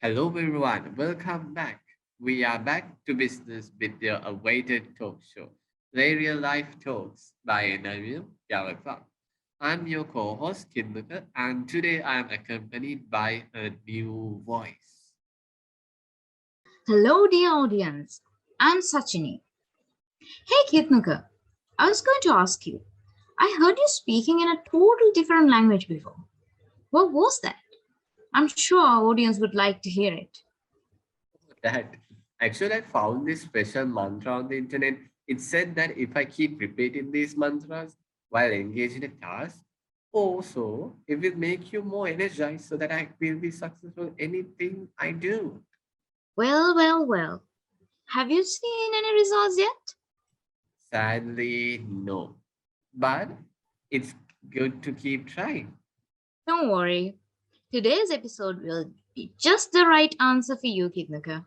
Hello everyone, welcome back. We are back to business with your awaited talk show, Play Real Life Talks by NIBM Gavel. I'm your co-host Kithnuka, and today I am accompanied by a new voice. Hello, dear audience. I'm Sachini. Hey, Kithnuka. I was going to ask you. I heard you speaking in a totally different language before. What was that? I'm sure our audience would like to hear it. That actually I found this special mantra on the internet. It said that if I keep repeating these mantras while engaged in a task, also it will make you more energized so that I will be successful in anything I do. Well. Have you seen any results yet? Sadly, no. But it's good to keep trying. Don't worry. Today's episode will be just the right answer for you, Kithnuka.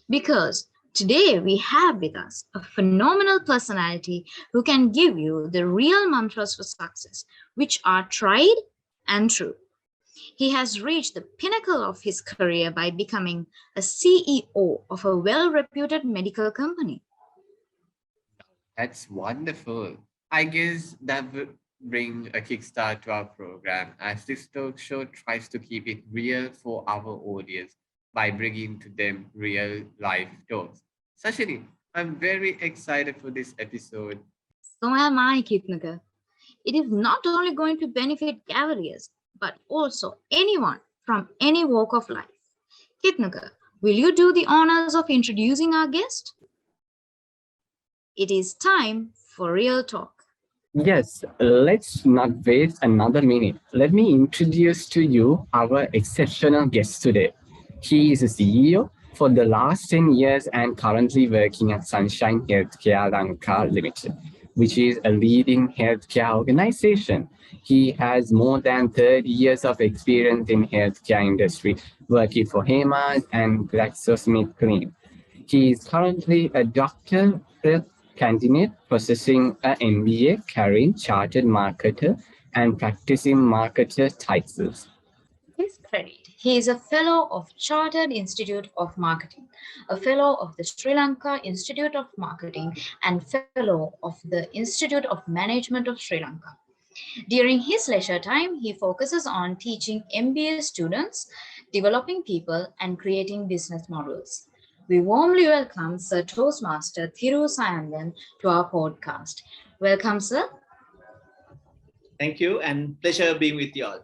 Because today we have with us a phenomenal personality who can give you the real mantras for success, which are tried and true. He has reached the pinnacle of his career by becoming a CEO of a well reputed medical company. That's wonderful. I guess that would bring a kickstart to our program as this talk show tries to keep it real for our audience by bringing to them real life talks. Sashini, I'm very excited for this episode. So am I, Kitnagar. It is not only going to benefit Cavaliers, but also anyone from any walk of life. Kitnagar, will you do the honors of introducing our guest? It is time for real talk. Yes, let's not waste another minute. Let me introduce to you our exceptional guest today. He is a CEO for the last 10 years and currently working at Sunshine Healthcare Lanka Limited, which is a leading healthcare organization. He has more than 30 years of experience in healthcare industry, working for Hema and GlaxoSmithKline. He is currently a doctoral candidate possessing an MBA, carrying chartered marketer and practicing marketer titles. His credit. He is a fellow of Chartered Institute of Marketing, a fellow of the Sri Lanka Institute of Marketing, and fellow of the Institute of Management of Sri Lanka. During his leisure time, he focuses on teaching MBA students, developing people, and creating business models. We warmly welcome Sir Toastmaster Thiru Sayandhan to our podcast. Welcome, sir. Thank you and pleasure being with you all.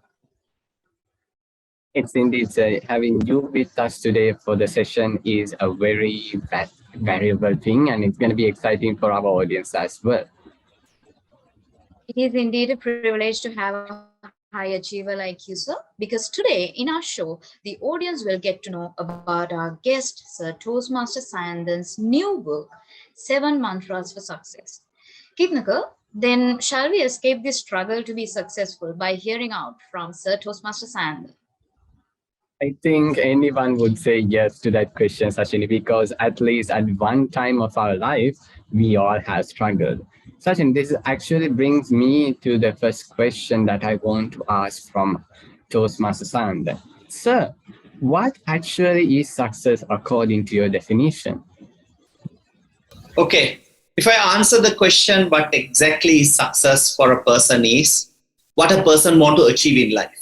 It's indeed having you with us today for the session is a very valuable thing, and it's going to be exciting for our audience as well. It is indeed a privilege to have a high achiever like you, sir, because today in our show, the audience will get to know about our guest, Sir Toastmaster Sayandhan's new book, Seven Mantras for Success. Kitnaka, then shall we escape this struggle to be successful by hearing out from Sir Toastmaster Sayandhan? I think anyone would say yes to that question, Sachini, because at least at one time of our life, we all have struggled. Sachin, this actually brings me to the first question that I want to ask from Toastmaster Sand. Sir, what actually is success according to your definition? Okay, if I answer the question, what exactly is success for a person is what a person want to achieve in life.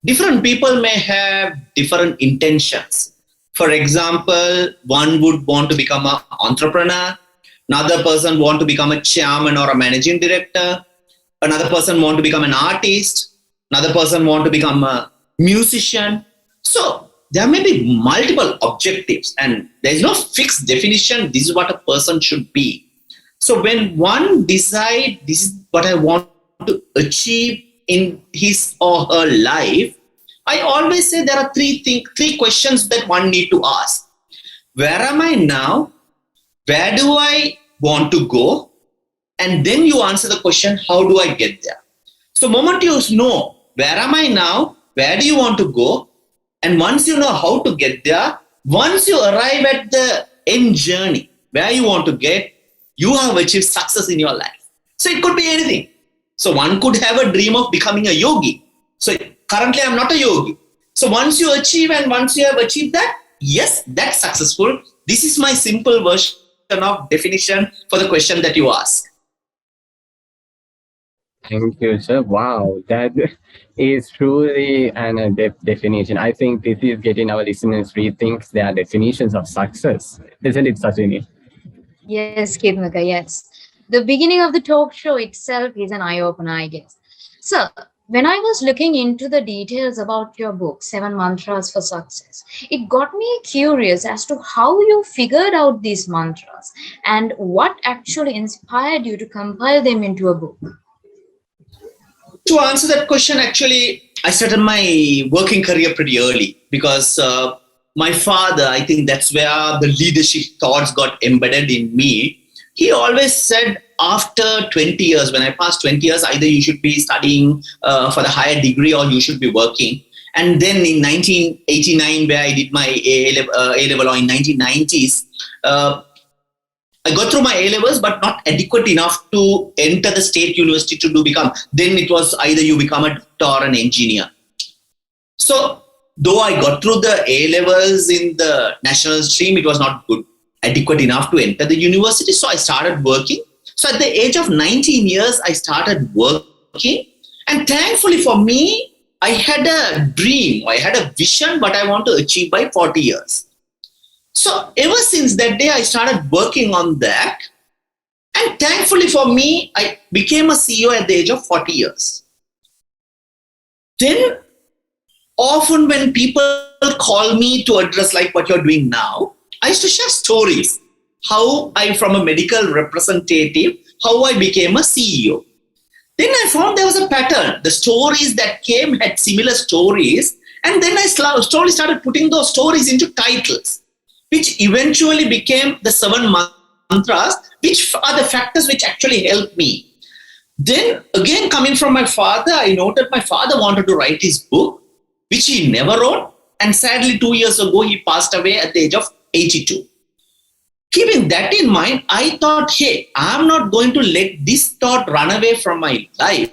Different people may have different intentions. For example, one would want to become an entrepreneur, another person want to become a chairman or a managing director, another person want to become an artist, another person want to become a musician. So there may be multiple objectives and there is no fixed definition, this is what a person should be. So when one decide this is what I want to achieve in his or her life, I always say there are three questions that one need to ask. Where am I now? Where do I want to go? And then you answer the question, how do I get there? So moment you know, where am I now? Where do you want to go? And once you know how to get there, once you arrive at the end journey, where you want to get, you have achieved success in your life. So it could be anything. So one could have a dream of becoming a yogi. So currently I'm not a yogi. So once you achieve and once you have achieved that, yes, that's successful. This is my simple version of definition for the question that you ask. Thank you, sir. Wow, that is truly an definition. I think this is getting our listeners rethink their definitions of success, isn't it, Sachini? Yes, Kithnuka, yes. The beginning of the talk show itself is an eye opener, I guess. So, when I was looking into the details about your book, Seven Mantras for Success, it got me curious as to how you figured out these mantras and what actually inspired you to compile them into a book. To answer that question, actually, I started my working career pretty early because my father, I think that's where the leadership thoughts got embedded in me. He always said, after 20 years, when I passed 20 years, either you should be studying for the higher degree or you should be working. And then in 1989, where I did my A-level, or in 1990s, I got through my A levels, but not adequate enough to enter the state university to become. Then it was either you become a doctor or an engineer. So though I got through the A levels in the national stream, it was not good, adequate enough to enter the university. So I started working. So at the age of 19 years, I started working. And thankfully for me, I had a dream, I had a vision what I want to achieve by 40 years. So ever since that day, I started working on that. And thankfully for me, I became a CEO at the age of 40 years. Then often when people call me to address like what you're doing now, I used to share stories. How I, from a medical representative, how I became a CEO. Then I found there was a pattern. The stories that came had similar stories. And then I slowly started putting those stories into titles, which eventually became the seven mantras, which are the factors which actually helped me. Then again, coming from my father, I noted my father wanted to write his book, which he never wrote. And sadly, 2 years ago, he passed away at the age of 82. Keeping that in mind, I thought, hey, I'm not going to let this thought run away from my life.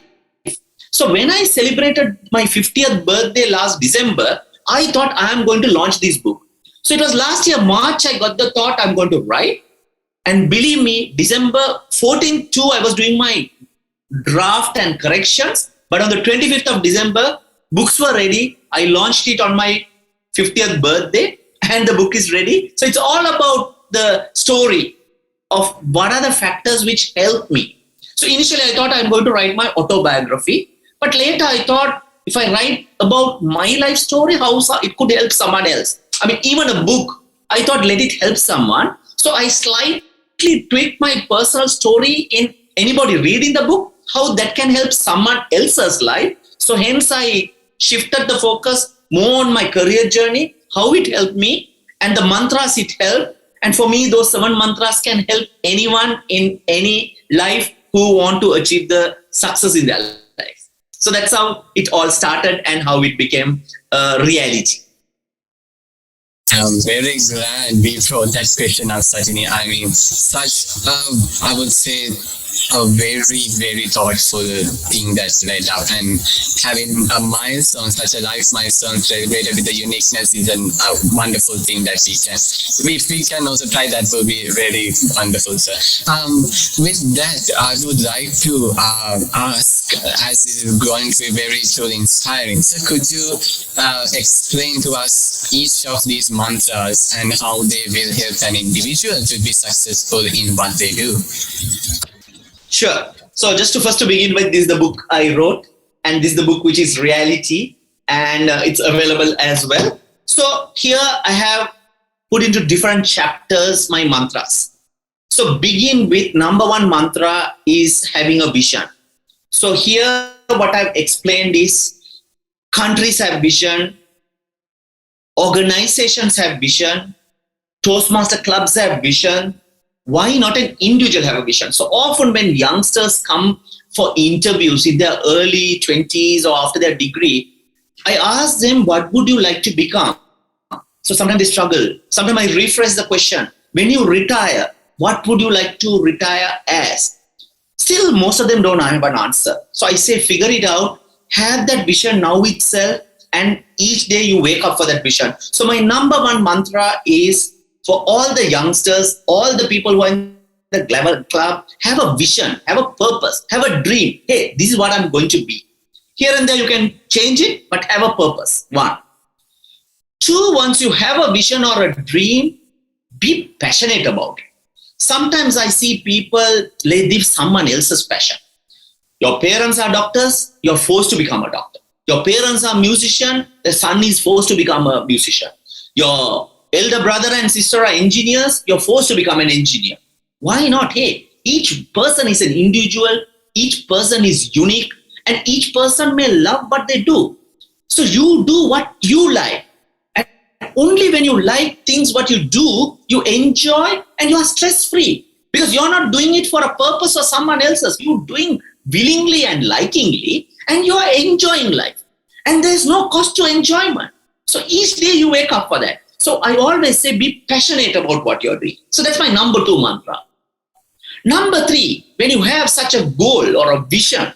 So when I celebrated my 50th birthday last December, I thought I am going to launch this book. So it was last year, March, I got the thought I'm going to write. And believe me, December 14th too, I was doing my draft and corrections. But on the 25th of December, books were ready. I launched it on my 50th birthday and the book is ready. So it's all about the story of what are the factors which help me. So initially I thought I'm going to write my autobiography. But later I thought if I write about my life story, how it could help someone else. I mean, even a book, I thought let it help someone. So I slightly tweaked my personal story in anybody reading the book, how that can help someone else's life. So hence I shifted the focus more on my career journey, how it helped me, and the mantras it helped. And for me, those seven mantras can help anyone in any life who want to achieve the success in their life. So that's how it all started and how it became a reality. I'm very glad we brought that question up, Sachini. I mean, such, I would say, a very, very thoughtful thing that's led up. And having a milestone, such a life milestone celebrated with the uniqueness is a wonderful thing that if we can also try, that will be very wonderful, sir. With that, I would like to ask, as it is going to be very truly inspiring, so could you explain to us each of these mantras and how they will help an individual to be successful in what they do? Sure. So just to first to begin with, this is the book I wrote, and this is the book which is reality, and it's available as well. So here I have put into different chapters my mantras. So begin with number one mantra is having a vision. So here what I've explained is countries have vision, organizations have vision, Toastmaster clubs have vision. Why not an individual have a vision? So often when youngsters come for interviews in their early 20s or after their degree, I ask them, what would you like to become? So sometimes they struggle. Sometimes I rephrase the question. When you retire, what would you like to retire as? Still, most of them don't have an answer. So I say, figure it out, have that vision now itself, and each day you wake up for that vision. So my number one mantra is for all the youngsters, all the people who are in the Gavel Club, have a vision, have a purpose, have a dream. Hey, this is what I'm going to be. Here and there you can change it, but have a purpose. One. Two, once you have a vision or a dream, be passionate about it. Sometimes I see people live someone else's passion. Your parents are doctors, you're forced to become a doctor. Your parents are musician, the son is forced to become a musician. Your elder brother and sister are engineers, you're forced to become an engineer. Why not? Hey, each person is an individual, each person is unique, and each person may love what they do. So you do what you like. And only when you like things, what you do, you enjoy and you are stress-free. Because you're not doing it for a purpose or someone else's. You're doing willingly and likingly, and you are enjoying life. And there's no cost to enjoyment. So each day you wake up for that. So I always say be passionate about what you're doing. So that's my number 2 mantra. Number 3, when you have such a goal or a vision,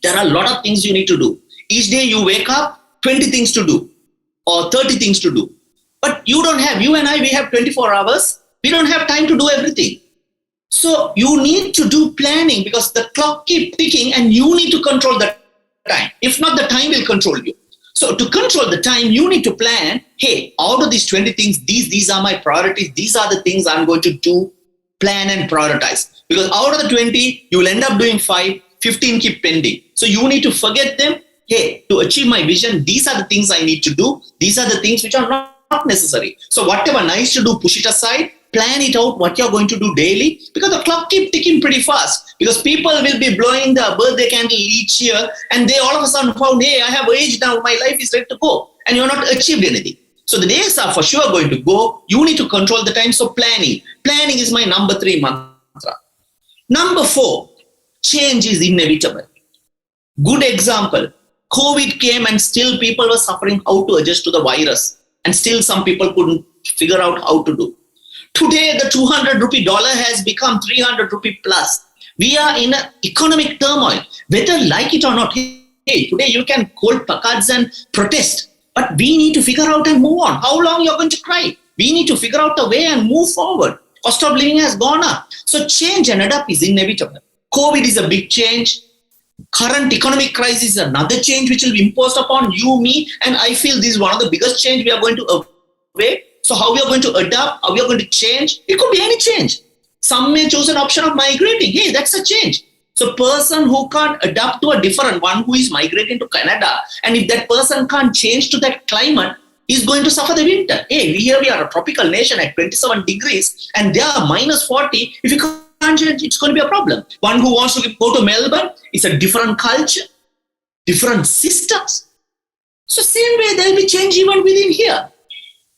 there are a lot of things you need to do. Each day you wake up, 20 things to do or 30 things to do. But you and I, we have 24 hours. We don't have time to do everything. So you need to do planning because the clock keeps ticking and you need to control the time. If not, the time will control you. So to control the time, you need to plan, hey, out of these 20 things, these are my priorities. These are the things I'm going to do, plan and prioritize. Because out of the 20, you will end up doing 5, 15 keep pending. So you need to forget them. Hey, to achieve my vision, these are the things I need to do. These are the things which are not necessary. So whatever nice to do, push it aside. Plan it out what you're going to do daily because the clock keeps ticking pretty fast because people will be blowing the birthday candle each year and they all of a sudden found, hey, I have aged now, my life is ready to go and you're not achieved anything. So the days are for sure going to go. You need to control the time. So planning is my number 3 mantra. Number 4, change is inevitable. Good example, COVID came and still people were suffering how to adjust to the virus and still some people couldn't figure out how to do. Today, the 200 rupee dollar has become 300 rupee plus. We are in an economic turmoil, whether like it or not. Hey, today you can hold placards and protest, but we need to figure out and move on. How long you're going to cry? We need to figure out a way and move forward. Cost of living has gone up. So change and adapt is inevitable. COVID is a big change. Current economic crisis is another change which will be imposed upon you, me, and I feel this is one of the biggest change we are going to away. So how we are going to adapt, how we are going to change, it could be any change. Some may choose an option of migrating. Hey, that's a change. So person who can't adapt to a different one who is migrating to Canada, and if that person can't change to that climate, is going to suffer the winter. Hey, we are a tropical nation at 27 degrees and they are minus 40. If you can't change, it's going to be a problem. One who wants to go to Melbourne, it's a different culture, different systems. So same way, there will be change even within here.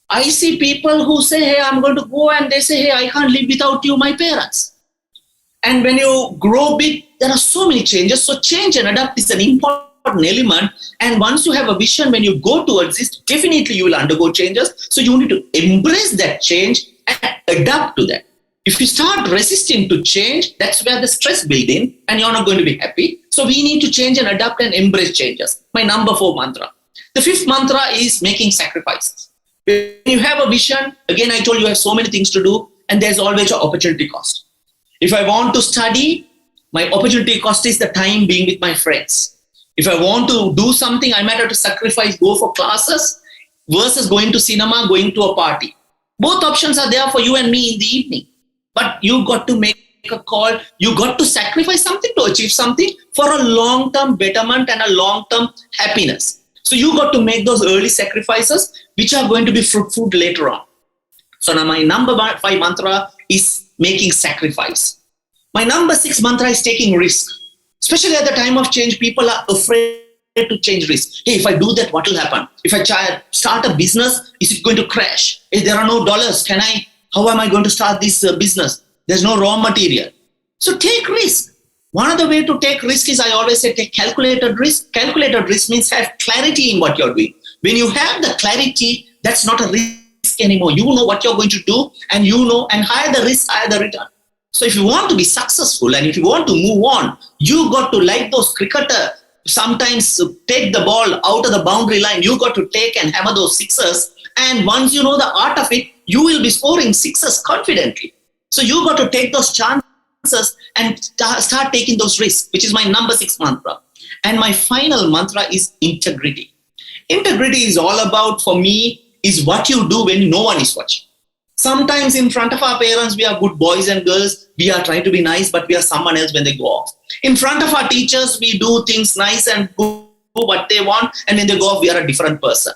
I see people who say, hey, I'm going to go, and they say, hey, I can't live without you, my parents. And when you grow big, there are so many changes. So change and adapt is an important element. And once you have a vision, when you go towards this, definitely you will undergo changes. So you need to embrace that change and adapt to that. If you start resisting to change, that's where the stress builds in and you're not going to be happy. So we need to change and adapt and embrace changes. My number 4 mantra. The 5th mantra is making sacrifices. When you have a vision, again, I told you I have so many things to do, and there's always an opportunity cost. If I want to study, my opportunity cost is the time being with my friends. If I want to do something, I might have to sacrifice, go for classes versus going to cinema, going to a party. Both options are there for you and me in the evening. But you got to make a call. You got to sacrifice something to achieve something for a long-term betterment and a long-term happiness. So you got to make those early sacrifices, which are going to be fruitful later on. So now my number 5 mantra is making sacrifice. My number 6 mantra is taking risk. Especially at the time of change, people are afraid to change risk. Hey, if I do that, what will happen? If I start a business, is it going to crash? If there are no dollars, how am I going to start this business? There's no raw material. So take risk. One of the way to take risk is, I always say, take calculated risk. Calculated risk means have clarity in what you're doing. When you have the clarity, that's not a risk anymore. You know what you're going to do, and higher the risk, higher the return. So if you want to be successful and if you want to move on, you got to, like those cricketer, sometimes take the ball out of the boundary line. You got to take and hammer those sixes. And once you know the art of it, you will be scoring sixes confidently. So you got to take those chances and start taking those risks, which is my number 6 mantra. And my final mantra is integrity. Integrity is all about, for me, is what you do when no one is watching. Sometimes in front of our parents, we are good boys and girls. We are trying to be nice, but we are someone else when they go off. In front of our teachers, we do things nice and do what they want. And when they go off, we are a different person.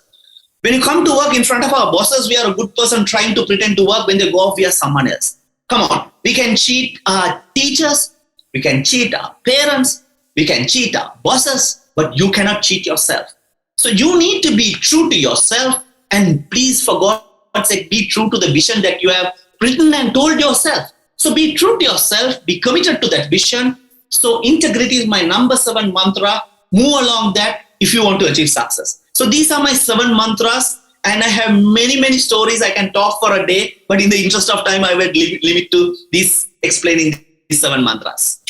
When you come to work in front of our bosses, we are a good person trying to pretend to work. When they go off, we are someone else. Come on. We can cheat our teachers. We can cheat our parents. We can cheat our bosses. But you cannot cheat yourself. So you need to be true to yourself. And please, for God's sake, be true to the vision that you have written and told yourself. So be true to yourself. Be committed to that vision. So integrity is my number 7 mantra. Move along that if you want to achieve success. So these are my 7 mantras, and I have many, many stories I can talk for a day, but in the interest of time, I will limit to this explaining these 7 mantras.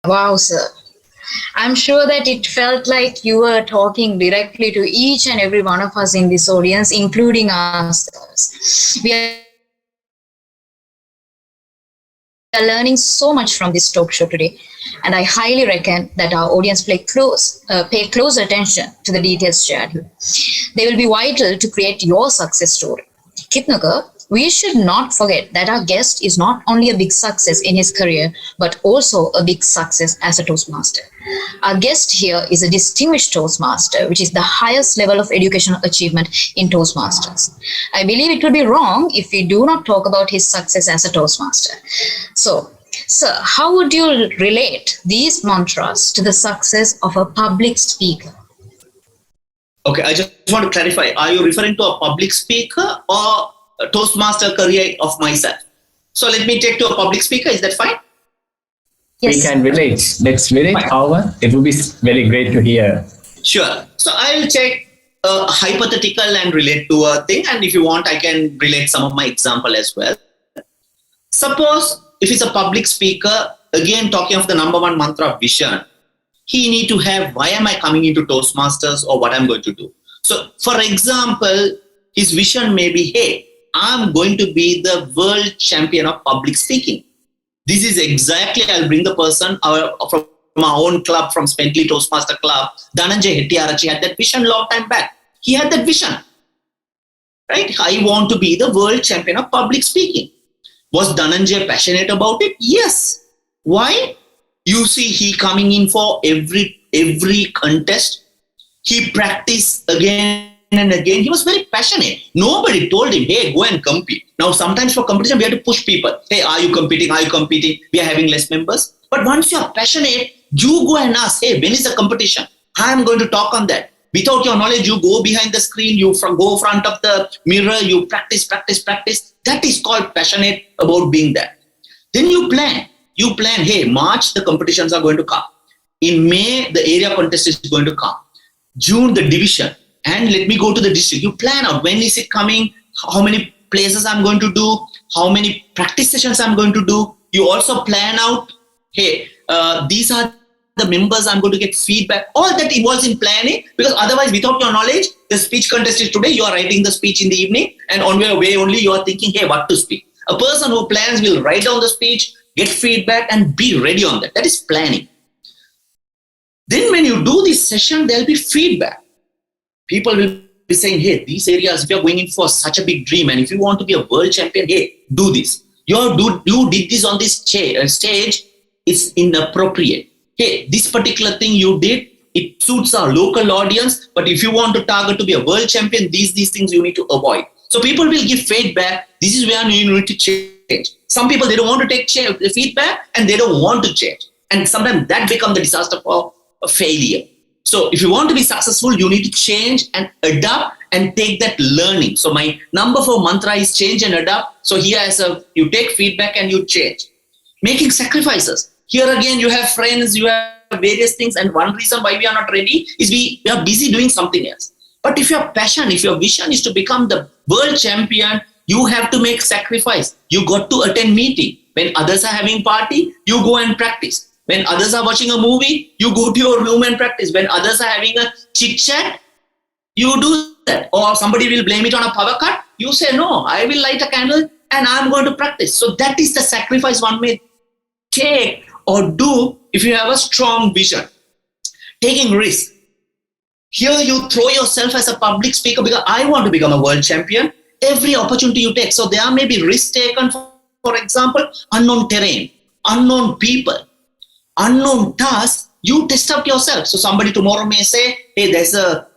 Wow, sir. I'm sure that it felt like you were talking directly to each and every one of us in this audience, including ourselves. We are learning so much from this talk show today, and I highly recommend that our audience pay close attention to the details shared here. They will be vital to create your success story. Kithnuka, we should not forget that our guest is not only a big success in his career, but also a big success as a Toastmaster. Our guest here is a distinguished Toastmaster, which is the highest level of educational achievement in Toastmasters. I believe it would be wrong if we do not talk about his success as a Toastmaster. So, sir, how would you relate these mantras to the success of a public speaker? Okay, I just want to clarify. Are you referring to a public speaker or a Toastmaster career of myself? So let me take to a public speaker. Is that fine? Yes. We can relate. Let's relate. However, it will be very great to hear. Sure. So I'll take a hypothetical and relate to a thing. And if you want, I can relate some of my example as well. Suppose if it's a public speaker, again, talking of the number 1 mantra, vision, he need to have, why am I coming into Toastmasters or what I'm going to do? So for example, his vision may be, hey, I'm going to be the world champion of public speaking. This is exactly, I'll bring the person from our own club, from Spentley Toastmaster Club. Dhananjay Hettiarachchi had that vision long time back. He had that vision, right? I want to be the world champion of public speaking. Was Dhananjay passionate about it? Yes. Why? You see, he coming in for every contest. He practiced again and again. He was very passionate. Nobody told him, hey, go and compete. Now, sometimes for competition, we have to push people. Hey, are you competing? Are you competing? We are having less members. But once you are passionate, you go and ask, hey, when is the competition? I am going to talk on that. Without your knowledge, you go behind the screen, you go front of the mirror, you practice. That is called passionate about being there. Then you plan. Hey, March, the competitions are going to come. In May, the area contest is going to come. June, the division. And let me go to the district. You plan out when is it coming, how many places I'm going to do, how many practice sessions I'm going to do. You also plan out, hey, these are the members I'm going to get feedback. All that involves in planning, because otherwise, without your knowledge, the speech contest is today, you are writing the speech in the evening, and on your way only, you are thinking, hey, what to speak. A person who plans will write down the speech, get feedback, and be ready on that. That is planning. Then when you do this session, there'll be feedback. People will be saying, hey, these areas, if you're going in for such a big dream, and if you want to be a world champion, hey, do this. You did this on this stage, it's inappropriate. Hey, this particular thing you did, it suits our local audience, but if you want to target to be a world champion, these things you need to avoid. So people will give feedback. This is where you need to change. Some people, they don't want to take feedback, and they don't want to change. And sometimes that becomes the disaster for a failure. So if you want to be successful, you need to change and adapt and take that learning. So my number 4 mantra is change and adapt. So here you take feedback and you change. Making sacrifices. Here again, you have friends, you have various things. And one reason why we are not ready is we are busy doing something else. But if your passion, if your vision is to become the world champion, you have to make sacrifice. You got to attend meeting. When others are having party, you go and practice. When others are watching a movie, you go to your room and practice. When others are having a chit chat, you do that. Or somebody will blame it on a power cut. You say, no, I will light a candle and I'm going to practice. So that is the sacrifice one may take or do if you have a strong vision. Taking risk. Here you throw yourself as a public speaker because I want to become a world champion. Every opportunity you take. So there may be risks taken, for example, unknown terrain, unknown people, unknown tasks. You test out yourself. So somebody tomorrow may say, hey, there's a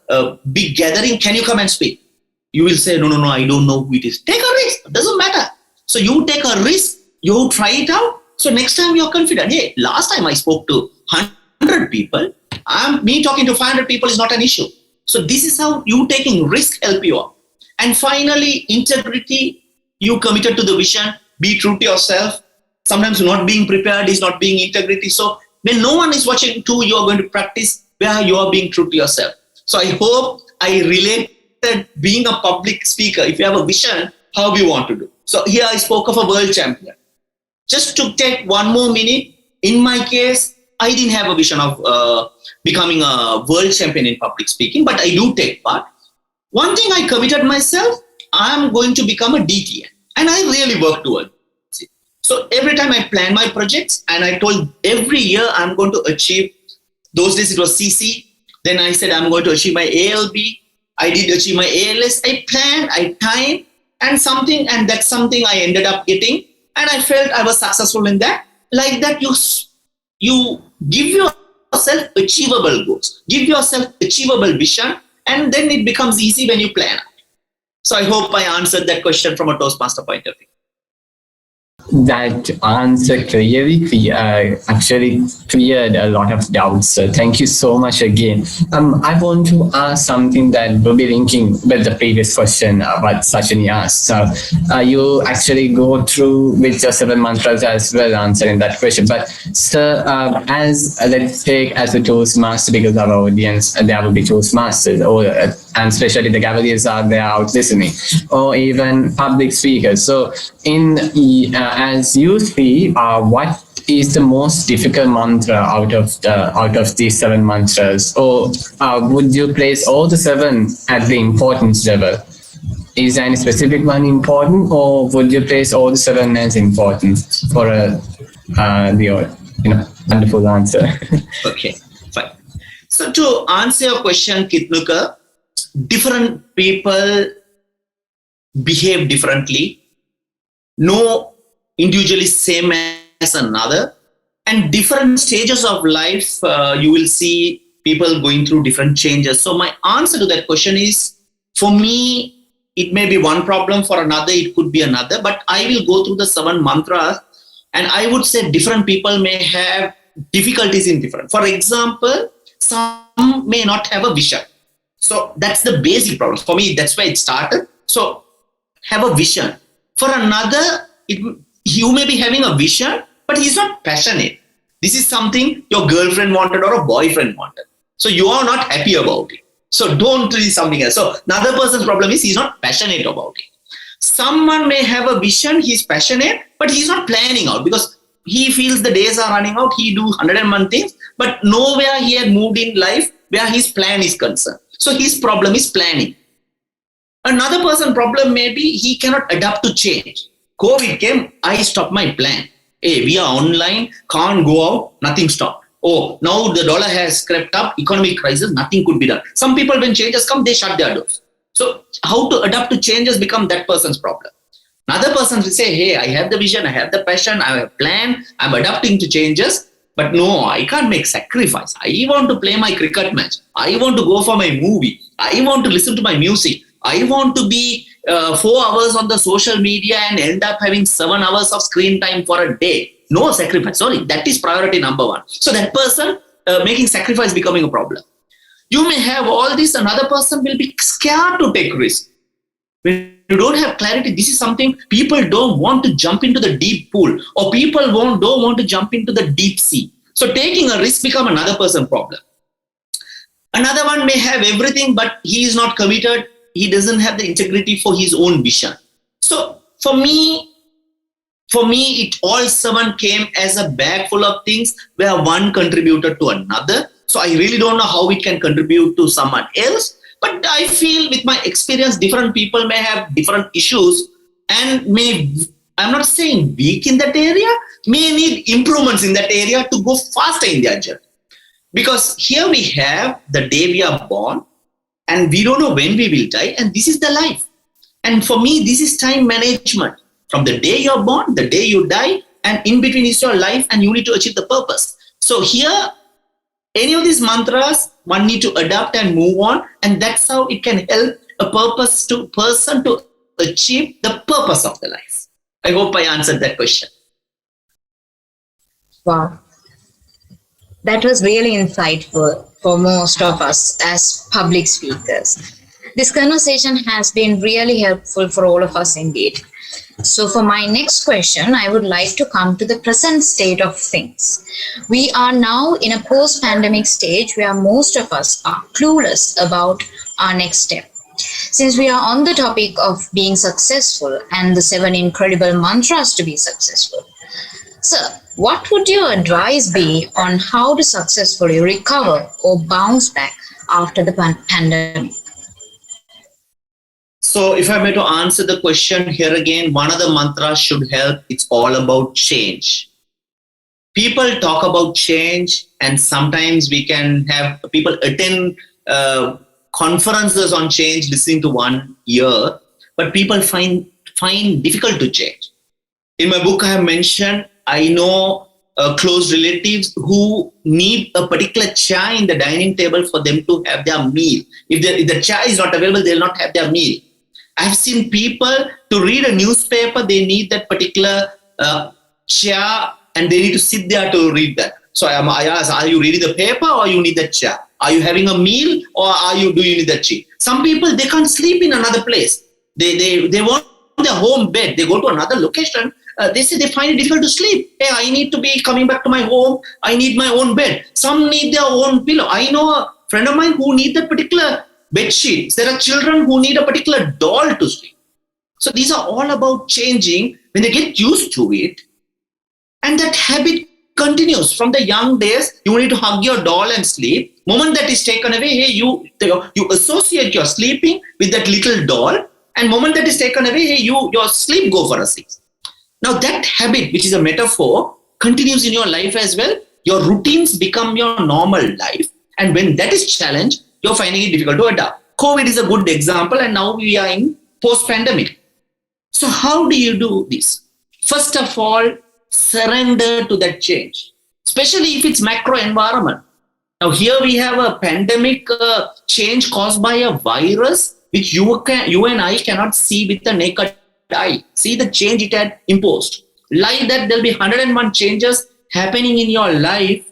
big gathering. Can you come and speak? You will say, no, I don't know who it is. Take a risk. It doesn't matter. So you take a risk. You try it out. So next time you're confident. Hey, last time I spoke to 100 people. Me talking to 500 people is not an issue. So this is how you taking risk help you out. And finally, integrity. You committed to the vision. Be true to yourself. Sometimes not being prepared is not being integrity. So when no one is watching too, you are going to practice where you are being true to yourself. So I hope I related being a public speaker. If you have a vision, how you want to do. So here I spoke of a world champion. Just to take one more minute, in my case, I didn't have a vision of becoming a world champion in public speaking, but I do take part. One thing I committed myself, I'm going to become a DTM. And I really work towards it. So every time I plan my projects, and I told every year I'm going to achieve, those days it was CC, then I said I'm going to achieve my ALB, I did achieve my ALS, I planned, I timed, and that's something I ended up getting, and I felt I was successful in that. Like that, you give yourself achievable goals, give yourself achievable vision, and then it becomes easy when you plan. So I hope I answered that question from a Toastmaster point of view. That answer clearly actually cleared a lot of doubts. So thank you so much again. I want to ask something that will be linking with the previous question what Sachini asked. So you actually go through with your 7 mantras as well answering that question. But sir, as let's take as a Toastmaster, because our audience there will be Toastmasters, or and especially the Gaveliers are there out listening, or even public speakers. So as you see, what is the most difficult mantra out of these 7 mantras, or would you place all the 7 at the importance level? Is any specific one important, or would you place all the 7 as important for the wonderful answer? Okay, fine. So to answer your question, Kithnuka, different people behave differently. No individual is same as another, and different stages of life you will see people going through different changes. So my answer to that question is, for me, it may be one problem, for another it could be another, but I will go through the 7 mantras, and I would say different people may have difficulties in different. For example, some may not have a vision. So that's the basic problem. For me, that's where it started. So have a vision. For another, you may be having a vision, but he's not passionate. This is something your girlfriend wanted or a boyfriend wanted. So you are not happy about it. So don't do something else. So another person's problem is he's not passionate about it. Someone may have a vision, he's passionate, but he's not planning out because he feels the days are running out. He do 101 things, but nowhere he had moved in life where his plan is concerned. So his problem is planning. Another person's problem may be he cannot adapt to change. COVID came, I stopped my plan. Hey, we are online, can't go out, nothing stopped. Oh, now the dollar has crept up, economic crisis, nothing could be done. Some people, when changes come, they shut their doors. So how to adapt to changes become that person's problem. Another person will say, hey, I have the vision, I have the passion, I have a plan, I'm adapting to changes, but no, I can't make sacrifice. I want to play my cricket match. I want to go for my movie. I want to listen to my music. I want to be 4 hours on the social media and end up having 7 hours of screen time for a day. No sacrifice. Sorry, that is priority number 1. So that person making sacrifice becoming a problem. You may have all this, another person will be scared to take risk. When you don't have clarity, this is something people don't want to jump into the deep pool, or people don't want to jump into the deep sea. So taking a risk become another person's problem. Another one may have everything, but he is not committed. He doesn't have the integrity for his own vision. So for me, For me, it all seven came as a bag full of things where one contributed to another. So I really don't know how it can contribute to someone else. But I feel with my experience, different people may have different issues and I'm not saying weak in that area, may need improvements in that area to go faster in their journey. Because here we have the day we are born and we don't know when we will die, and this is the life. And for me, this is time management. From the day you're born, the day you die, and in between is your life, and you need to achieve the purpose. So here, any of these mantras, one need to adapt and move on, and that's how it can help a person to achieve the purpose of the life. I hope I answered that question. Wow. That was really insightful for most of us as public speakers. This conversation has been really helpful for all of us indeed. So for my next question, I would like to come to the present state of things. We are now in a post-pandemic stage where most of us are clueless about our next step. Since we are on the topic of being successful and the 7 incredible mantras to be successful, sir, what would your advice be on how to successfully recover or bounce back after the pandemic? So if I were to answer the question here again, one of the mantras should help. It's all about change. People talk about change, and sometimes we can have people attend conferences on change, listening to 1 year, but people find difficult to change. In my book, I have mentioned, I know close relatives who need a particular chai in the dining table for them to have their meal. If the chai is not available, they'll not have their meal. I've seen people to read a newspaper, they need that particular chair and they need to sit there to read that. So I ask, are you reading the paper or you need that chair? Are you having a meal or do you need that chair? Some people, they can't sleep in another place. They want their home bed. They go to another location. They say they find it difficult to sleep. Hey, I need to be coming back to my home. I need my own bed. Some need their own pillow. I know a friend of mine who need that particular bed sheets. There are children who need a particular doll to sleep. So these are all about changing when they get used to it. And that habit continues from the young days. You need to hug your doll and sleep. Moment that is taken away, hey, you associate your sleeping with that little doll. And moment that is taken away, hey, your sleep go for a sleep. Now that habit, which is a metaphor, continues in your life as well. Your routines become your normal life. And when that is challenged, you're finding it difficult to adapt. COVID is a good example, and now we are in post-pandemic. So how do you do this? First of all, surrender to that change, especially if it's macro environment. Now here we have a pandemic change caused by a virus, which you and I cannot see with the naked eye. See the change it had imposed. Like that, there'll be 101 changes happening in your life,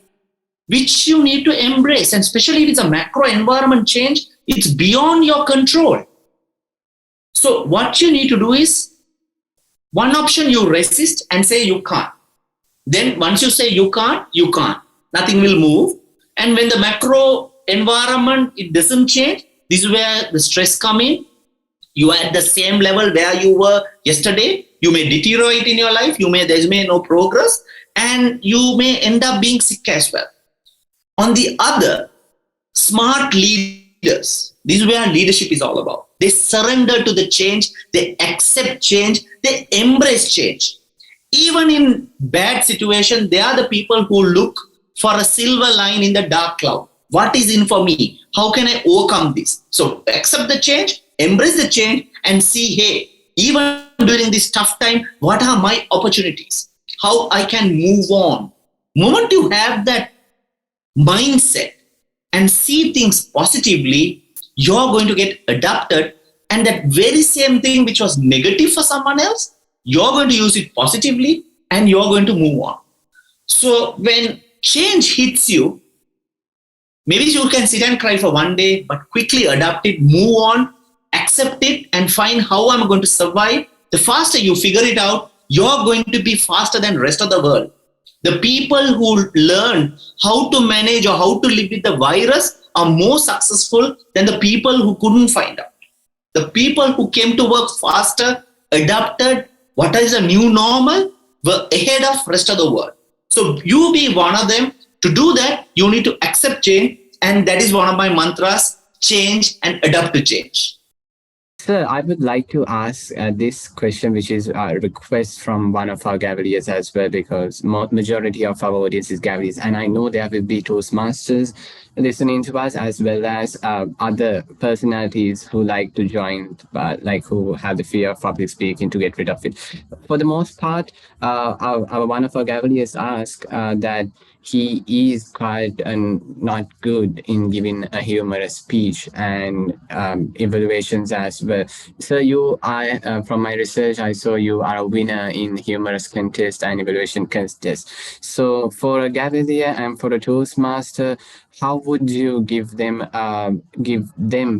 which you need to embrace. And especially if it's a macro environment change, it's beyond your control. So what you need to do is, one option you resist and say you can't. Then once you say you can't, nothing will move. And when the macro environment, it doesn't change, this is where the stress comes in. You are at the same level where you were yesterday. You may deteriorate in your life. There may no progress, and you may end up being sick as well. On the other, smart leaders, this is where leadership is all about. They surrender to the change. They accept change. They embrace change. Even in bad situation, they are the people who look for a silver line in the dark cloud. What is in for me? How can I overcome this? So accept the change, embrace the change, and see, hey, even during this tough time, what are my opportunities? How I can move on. Moment you have that mindset and see things positively, you're going to get adapted, and that very same thing which was negative for someone else, you're going to use it positively and you're going to move on. So when change hits you, maybe you can sit and cry for 1 day, but quickly adapt it, move on, accept it, and find how I'm going to survive. The faster you figure it out, you're going to be faster than the rest of the world. The people who learn how to manage or how to live with the virus are more successful than the people who couldn't find out. The people who came to work faster, adapted, what is a new normal, were ahead of rest of the world. So you be one of them. To do that, you need to accept change, and that is one of my mantras: change and adapt to change. Sir, I would like to ask this question, which is a request from one of our Gaveliers as well, because majority of our audience is Gaveliers, and I know there will be Toastmasters listening to us, as well as other personalities who like to join, but like who have the fear of public speaking to get rid of it. For the most part, our one of our Gaveliers asked that he is quite not good in giving a humorous speech and evaluations as well. So you are, from my research, I saw you are a winner in humorous contest and evaluation contest. So for a Gavelier and for a Toastmaster, how would you give them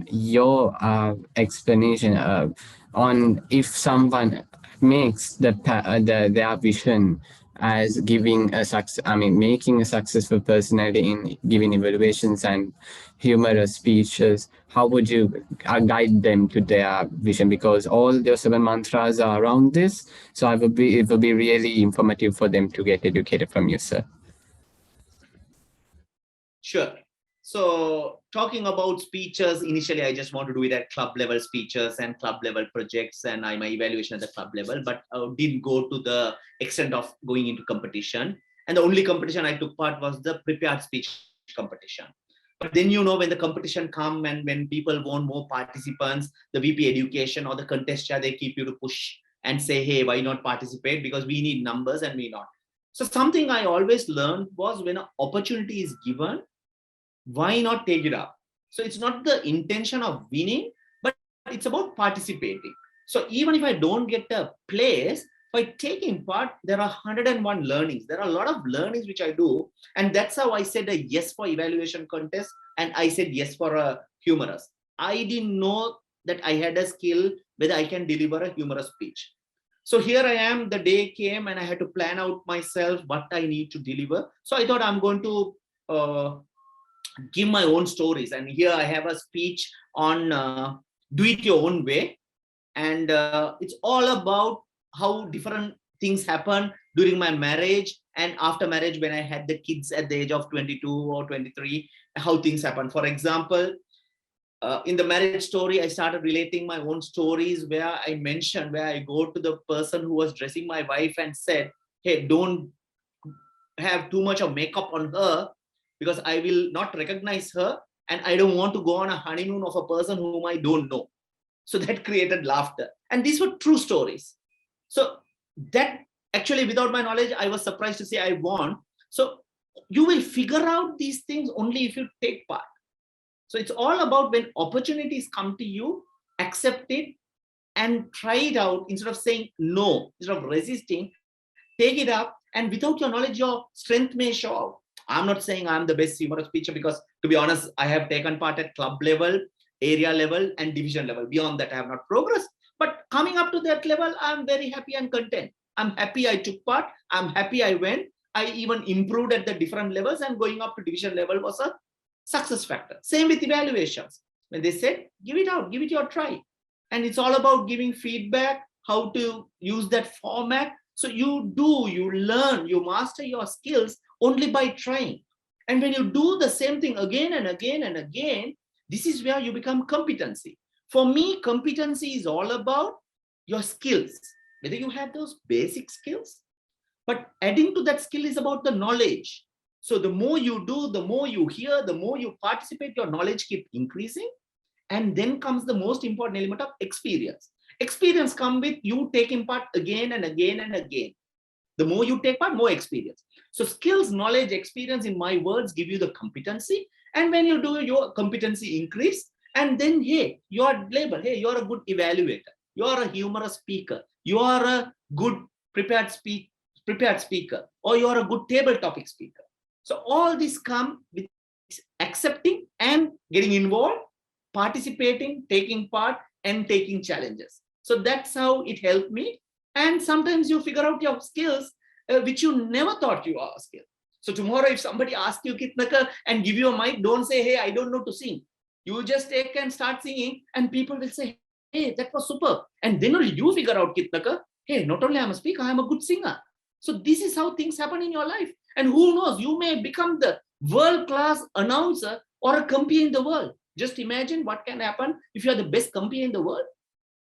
your explanation on if someone makes their vision as giving a success, I mean, making a successful personality in giving evaluations and humorous speeches, how would you guide them to their vision? Because all your seven mantras are around this. So it will be really informative for them to get educated from you, sir. Sure. So talking about speeches, initially I just want to do it at club level speeches and club level projects, and my evaluation at the club level, but didn't go to the extent of going into competition. And the only competition I took part was the prepared speech competition. But then, when the competition come and when people want more participants, the VP education or the contest chair, they keep you to push and say, hey, why not participate? Because we need numbers and we not. So something I always learned was when an opportunity is given, why not take it up? So it's not the intention of winning, but it's about participating. So even if I don't get a place, by taking part, there are 101 learnings. There are a lot of learnings which I do. And that's how I said a yes for evaluation contest. And I said yes for a humorous. I didn't know that I had a skill whether I can deliver a humorous speech. So here I am, the day came and I had to plan out myself what I need to deliver. So I thought I'm going to give my own stories. And here I have a speech on do it your own way. And it's all about how different things happen during my marriage and after marriage when I had the kids at the age of 22 or 23, how things happen. For example, in the marriage story, I started relating my own stories where I mentioned, where I go to the person who was dressing my wife and said, hey, don't have too much of makeup on her because I will not recognize her and I don't want to go on a honeymoon of a person whom I don't know. So that created laughter. And these were true stories. So that actually, without my knowledge, I was surprised to say I won. So you will figure out these things only if you take part. So it's all about when opportunities come to you, accept it and try it out instead of saying no, instead of resisting, take it up. And without your knowledge, your strength may show out. I'm not saying I'm the best humorous speaker because, to be honest, I have taken part at club level, area level, and division level. Beyond that, I have not progressed. But coming up to that level, I'm very happy and content. I'm happy I took part. I'm happy I went. I even improved at the different levels, and going up to division level was a success factor. Same with evaluations. When they said, give it out, give it your try. And it's all about giving feedback, how to use that format. So you learn, you master your skills only by trying. And when you do the same thing again and again and again, this is where you become competency. For me, competency is all about your skills, whether you have those basic skills, but adding to that skill is about the knowledge. So the more you do, the more you hear, the more you participate, your knowledge keeps increasing. And then comes the most important element of experience. Experience comes with you taking part again and again and again. The more you take part, more experience. So skills, knowledge, experience, in my words, give you the competency. And when you do, your competency increase. And then, hey, you are labeled, hey, you're a good evaluator. You are a humorous speaker. You are a good prepared speaker. Or you are a good table topic speaker. So all this come with accepting and getting involved, participating, taking part, and taking challenges. So that's how it helped me. And sometimes you figure out your skills, which you never thought you are a skill. So tomorrow, if somebody asks you, Kithnuka, and give you a mic, don't say, hey, I don't know to sing. You just take and start singing, and people will say, hey, that was super. And then only you figure out, Kithnuka, hey, not only I'm a speaker, I'm a good singer. So this is how things happen in your life. And who knows, you may become the world-class announcer or a company in the world. Just imagine what can happen if you are the best company in the world.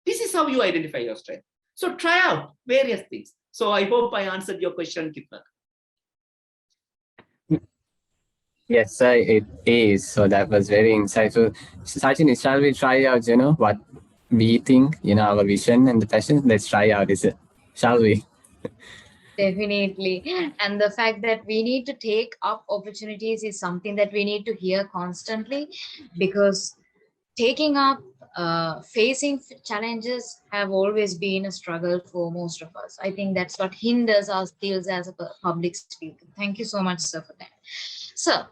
This is how you identify your strength. So try out various things. So I hope I answered your question, Kithnuka. Yes, sir, it is. So that was very insightful. Sachini, shall we try out, what we think, our vision and the passion? Let's try out, is it? Shall we? Definitely. And the fact that we need to take up opportunities is something that we need to hear constantly, because taking up facing challenges have always been a struggle for most of us. I think that's what hinders our skills as a public speaker. Thank you so much, sir, for that. So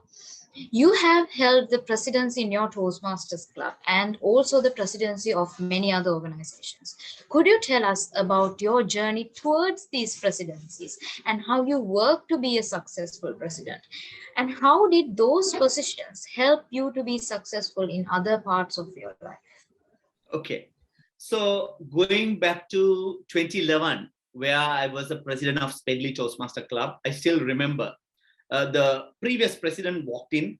you have held the presidency in your Toastmasters Club and also the presidency of many other organizations. Could you tell us about your journey towards these presidencies and how you work to be a successful president? And how did those positions help you to be successful in other parts of your life? Okay. So going back to 2011, where I was the president of Spedley Toastmaster Club, I still remember the previous president walked in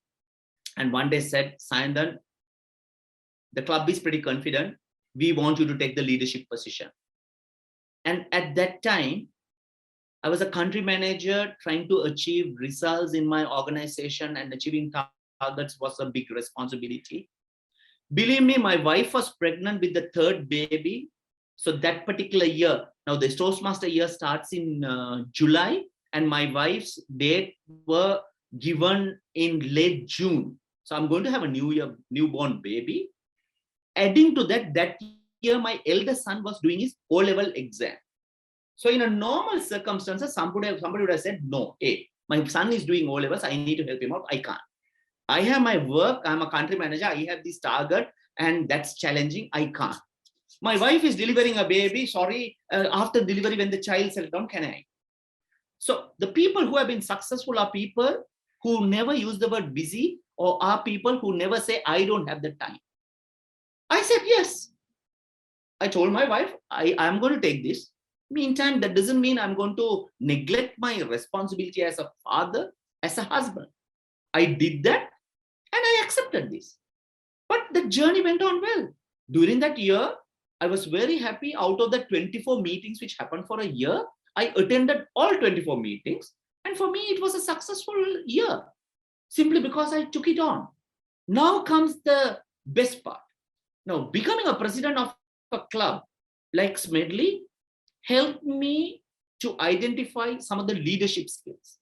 and one day said, Sayandhan, the club is pretty confident. We want you to take the leadership position. And at that time, I was a country manager trying to achieve results in my organization, and achieving targets was a big responsibility. Believe me, my wife was pregnant with the third baby. So that particular year, now the Toastmaster year starts in July, and my wife's date were given in late June. So I'm going to have a newborn baby. Adding to that, that year, my eldest son was doing his O-level exam. So in a normal circumstances, somebody would have said, no, hey, my son is doing O-levels, I need to help him out, I can't. I have my work, I'm a country manager, I have this target, and that's challenging, I can't. My wife is delivering a baby, sorry, after delivery when the child settles down, can I? So the people who have been successful are people who never use the word busy, or are people who never say, I don't have the time. I said, yes. I told my wife, I am going to take this. Meantime, that doesn't mean I'm going to neglect my responsibility as a father, as a husband. I did that and I accepted this. But the journey went on well. During that year, I was very happy. Out of the 24 meetings which happened for a year, I attended all 24 meetings. And for me, it was a successful year, simply because I took it on. Now comes the best part. Now, becoming a president of a club like Smedley helped me to identify some of the leadership skills.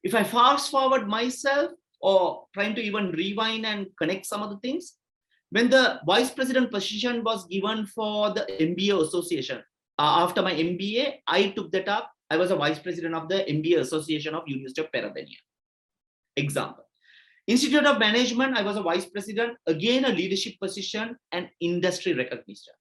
If I fast forward myself, or trying to even rewind and connect some of the things, when the vice president position was given for the MBA association, after my MBA, I took that up. I was a vice president of the MBA association of University of Peradeniya. Example. Institute of Management, I was a vice president, again a leadership position and industry recognition.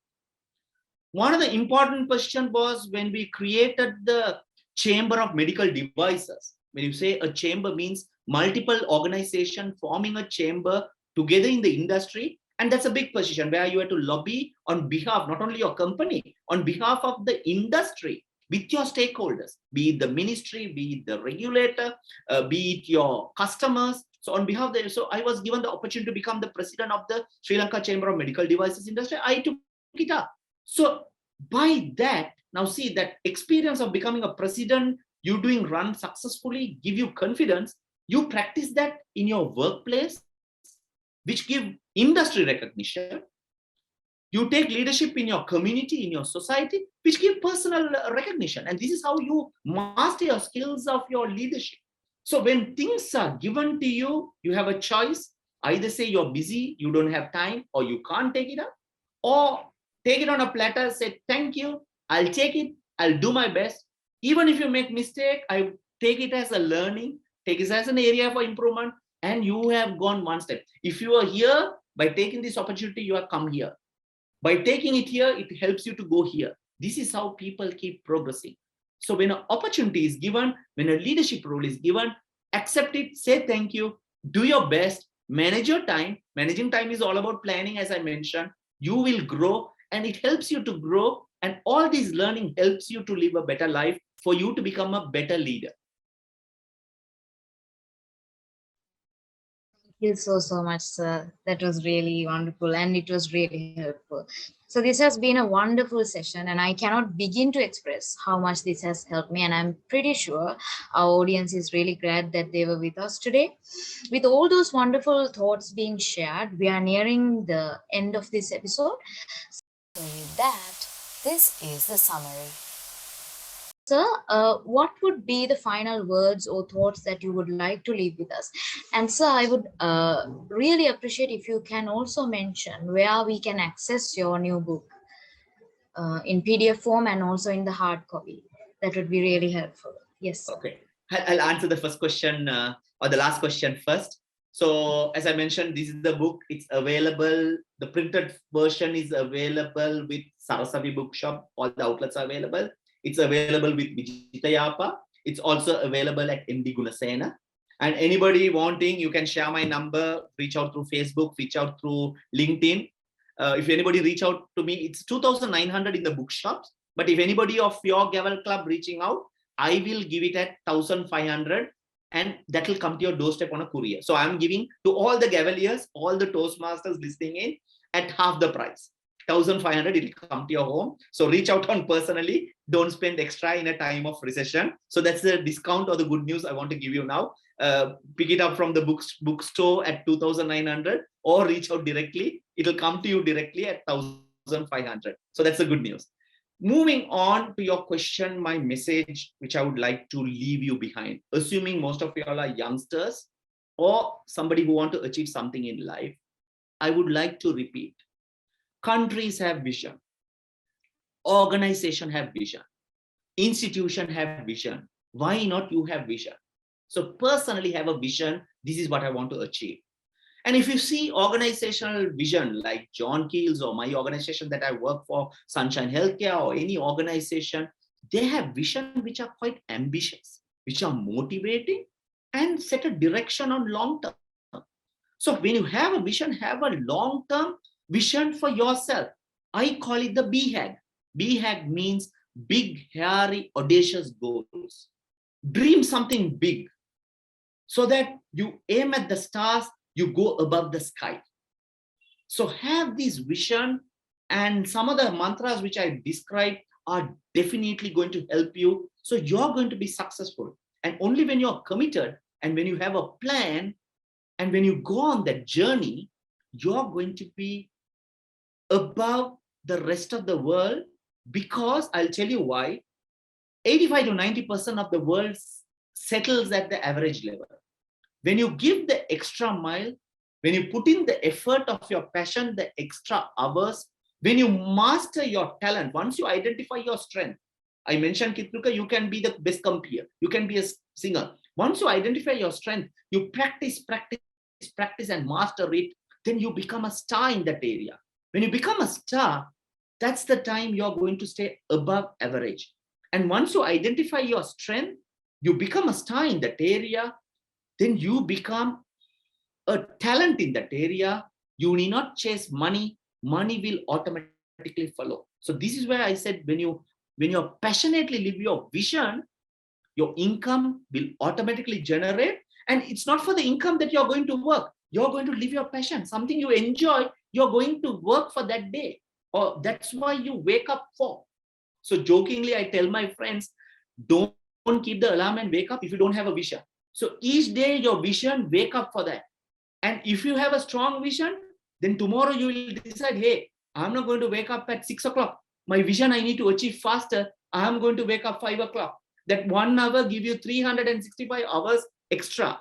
One of the important questions was when we created the Chamber of Medical Devices. When you say a chamber, means multiple organizations forming a chamber together in the industry. And that's a big position where you have to lobby on behalf, not only your company, on behalf of the industry with your stakeholders, be it the ministry, be it the regulator, be it your customers. So on behalf of them, so I was given the opportunity to become the president of the Sri Lanka Chamber of Medical Devices industry. I took it up. So by that, now see that experience of becoming a president, you doing run successfully, give you confidence. You practice that in your workplace, which give industry recognition. You take leadership in your community, in your society, which give personal recognition. And this is how you master your skills of your leadership. So when things are given to you, you have a choice. Either say you're busy, you don't have time, or you can't take it up, or take it on a platter, say, thank you, I'll take it, I'll do my best. Even if you make mistake, I take it as a learning, take it as an area for improvement, and you have gone one step. If you are here, by taking this opportunity, you have come here. By taking it here, it helps you to go here. This is how people keep progressing. So when an opportunity is given, when a leadership role is given, accept it, say thank you, do your best, manage your time. Managing time is all about planning, as I mentioned. You will grow, and it helps you to grow. And all this learning helps you to live a better life for you to become a better leader. Thank you so much, sir. That was really wonderful and it was really helpful. So, this has been a wonderful session, and I cannot begin to express how much this has helped me. And I'm pretty sure our audience is really glad that they were with us today. With all those wonderful thoughts being shared, we are nearing the end of this episode. So, with that, this is the summary. Sir, what would be the final words or thoughts that you would like to leave with us? And sir, I would really appreciate if you can also mention where we can access your new book in PDF form and also in the hard copy. That would be really helpful. Yes, sir. Okay, I'll answer the first question or the last question first. So as I mentioned, this is the book. It's available. The printed version is available with Sarasavi Bookshop. All the outlets are available. It's available with Vijitayapa. It's also available at MD Gunasena. And anybody wanting, you can share my number, reach out through Facebook, reach out through LinkedIn. If anybody reach out to me, it's 2,900 in the bookshops. But if anybody of your Gavel Club reaching out, I will give it at 1,500 and that will come to your doorstep on a courier. So I'm giving to all the Gaveliers, all the Toastmasters listening in at half the price. 1,500, it will come to your home. So reach out on personally. Don't spend extra in a time of recession. So that's the discount or the good news I want to give you now. Pick it up from the bookstore at 2,900 or reach out directly. It will come to you directly at 1,500. So that's the good news. Moving on to your question, my message, which I would like to leave you behind, assuming most of you all are youngsters or somebody who want to achieve something in life, I would like to repeat. Countries have vision. Organization have vision. Institution have vision. Why not you have vision? So personally have a vision. This is what I want to achieve. And if you see organizational vision like John Keel's or my organization that I work for, Sunshine Healthcare or any organization, they have vision which are quite ambitious, which are motivating and set a direction on long term. So when you have a vision, have a long-term vision for yourself. I call it the BHAG. BHAG means big, hairy, audacious goals. Dream something big so that you aim at the stars, you go above the sky. So have this vision, and some of the mantras which I described are definitely going to help you. So you're going to be successful. And only when you're committed and when you have a plan and when you go on that journey, you're going to be above the rest of the world, because I'll tell you why. 85 to 90% of the world settles at the average level. When you give the extra mile, when you put in the effort of your passion, the extra hours, when you master your talent, once you identify your strength, I mentioned Kithnuka, you can be the best compeer, you can be a singer. Once you identify your strength, you practice and master it, then you become a star in that area. When you become a star, that's the time you're going to stay above average. And once you identify your strength, you become a star in that area, then you become a talent in that area. You need not chase money. Money will automatically follow. So this is where I said, when you passionately live your vision, your income will automatically generate. And it's not for the income that you're going to work. You're going to live your passion, something you enjoy. You're going to work for that day, or that's why you wake up for. So jokingly, I tell my friends, don't keep the alarm and wake up if you don't have a vision. So each day your vision, wake up for that. And if you have a strong vision, then tomorrow you will decide, hey, I'm not going to wake up at 6 o'clock. My vision I need to achieve faster. I'm going to wake up 5 o'clock. That 1 hour give you 365 hours extra.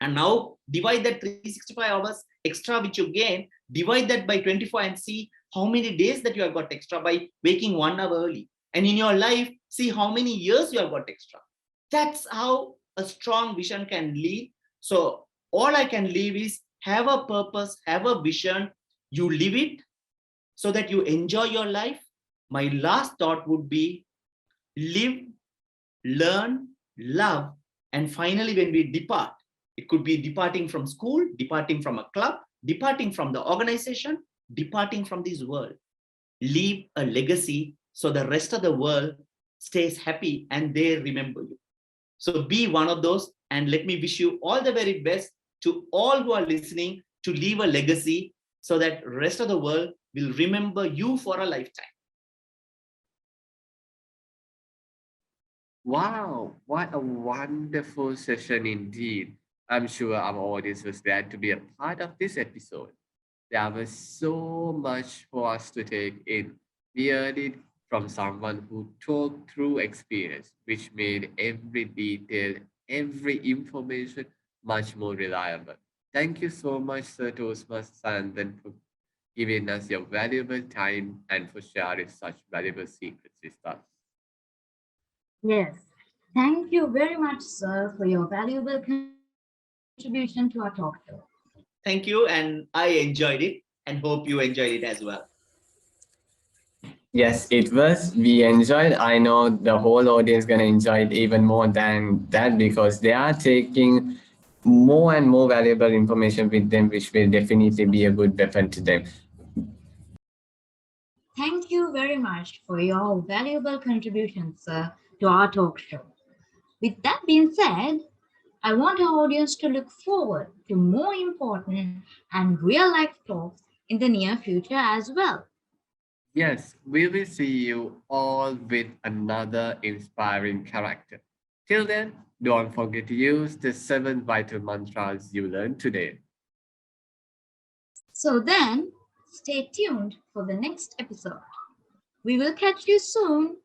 And now divide that 365 hours extra which you gain, divide that by 24 and see how many days that you have got extra by waking 1 hour early. And in your life, see how many years you have got extra. That's how a strong vision can lead. So all I can leave is have a purpose, have a vision, you live it so that you enjoy your life. My last thought would be live, learn, love, and finally when we depart, it could be departing from school, departing from a club, departing from the organization, departing from this world. Leave a legacy so the rest of the world stays happy and they remember you. So be one of those, and let me wish you all the very best to all who are listening to leave a legacy so that rest of the world will remember you for a lifetime. Wow, what a wonderful session indeed. I'm sure our audience was glad to be a part of this episode. There was so much for us to take in. We heard it from someone who talked through experience, which made every detail, every information much more reliable. Thank you so much, Sir Tosmas Sandan, for giving us your valuable time and for sharing such valuable secrets with us. Yes. Thank you very much, sir, for your valuable contribution to our talk show. Thank you, and I enjoyed it and hope you enjoyed it as well. Yes, it was. We enjoyed. I know the whole audience gonna enjoy it even more than that because they are taking more and more valuable information with them, which will definitely be a good weapon to them. Thank you very much for your valuable contribution, sir, to our talk show. With that being said, I want our audience to look forward to more important and real life talks in the near future as well. Yes, we will see you all with another inspiring character. Till then, don't forget to use the 7 vital mantras you learned today. So then, stay tuned for the next episode. We will catch you soon.